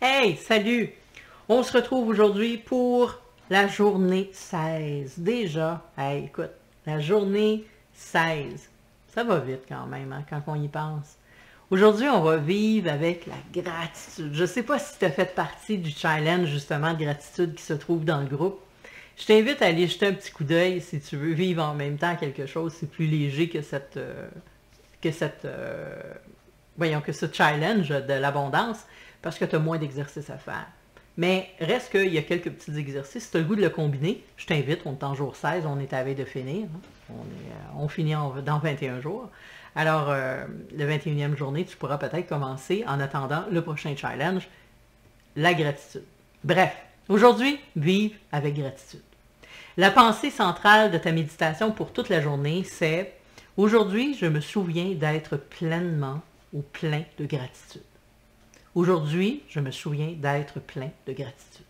Hey, salut! On se retrouve aujourd'hui pour la journée 16. Déjà, hey, écoute, la journée 16. Ça va vite quand même, hein, quand on y pense. Aujourd'hui, on va vivre avec la gratitude. Je ne sais pas si tu as fait partie du challenge, justement, de gratitude qui se trouve dans le groupe. Je t'invite à aller jeter un petit coup d'œil si tu veux vivre en même temps quelque chose. C'est plus léger que ce challenge de l'abondance, parce que tu as moins d'exercices à faire. Mais reste qu'il y a quelques petits exercices. Si tu as le goût de le combiner, je t'invite. On est en jour 16, on est à la veille de finir. On finit dans 21 jours. Alors, la 21e journée, tu pourras peut-être commencer en attendant le prochain challenge, la gratitude. Bref, aujourd'hui, vive avec gratitude. La pensée centrale de ta méditation pour toute la journée, c'est « Aujourd'hui, je me souviens d'être pleinement ou plein de gratitude. » Aujourd'hui, je me souviens d'être plein de gratitude.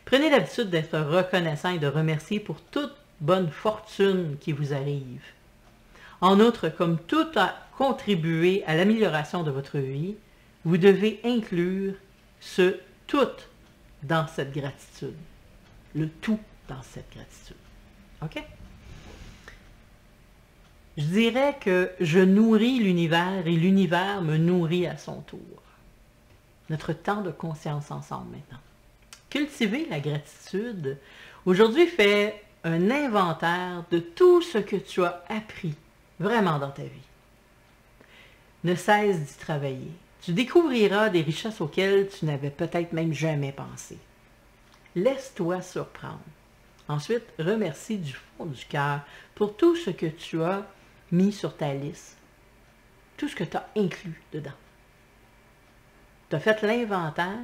Prenez l'habitude d'être reconnaissant et de remercier pour toute bonne fortune qui vous arrive. En outre, comme tout a contribué à l'amélioration de votre vie, vous devez inclure ce « tout » dans cette gratitude. Le tout dans cette gratitude. OK? Je dirais que je nourris l'univers et l'univers me nourrit à son tour. Notre temps de conscience ensemble maintenant. Cultiver la gratitude. Aujourd'hui, fais un inventaire de tout ce que tu as appris vraiment dans ta vie. Ne cesse d'y travailler. Tu découvriras des richesses auxquelles tu n'avais peut-être même jamais pensé. Laisse-toi surprendre. Ensuite, remercie du fond du cœur pour tout ce que tu as mis sur ta liste, tout ce que tu as inclus dedans. Tu as fait l'inventaire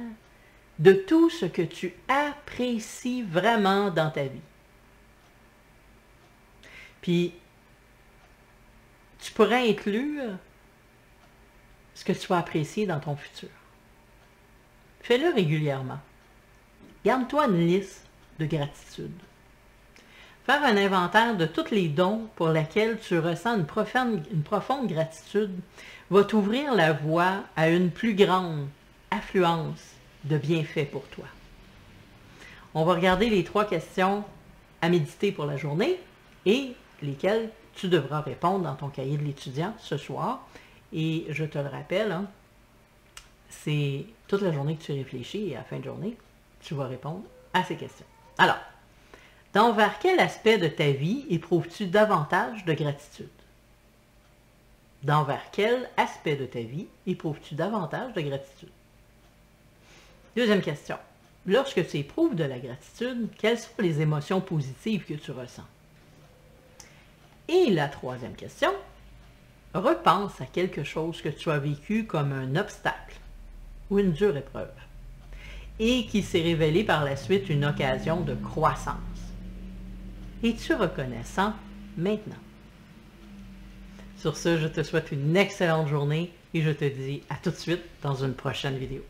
de tout ce que tu apprécies vraiment dans ta vie. Puis, tu pourrais inclure ce que tu vas apprécier dans ton futur. Fais-le régulièrement. Garde-toi une liste de gratitude. Faire un inventaire de tous les dons pour lesquels tu ressens une profonde gratitude va t'ouvrir la voie à une plus grande affluence de bienfaits pour toi. On va regarder les 3 questions à méditer pour la journée et lesquelles tu devras répondre dans ton cahier de l'étudiant ce soir. Et je te le rappelle, hein, c'est toute la journée que tu réfléchis et à la fin de journée, tu vas répondre à ces questions. Alors, vers quel aspect de ta vie éprouves-tu davantage de gratitude? Vers quel aspect de ta vie éprouves-tu davantage de gratitude? Deuxième question. Lorsque tu éprouves de la gratitude, quelles sont les émotions positives que tu ressens? Et la troisième question. Repense à quelque chose que tu as vécu comme un obstacle ou une dure épreuve et qui s'est révélé par la suite une occasion de croissance. Es-tu reconnaissant maintenant? Sur ce, je te souhaite une excellente journée et je te dis à tout de suite dans une prochaine vidéo.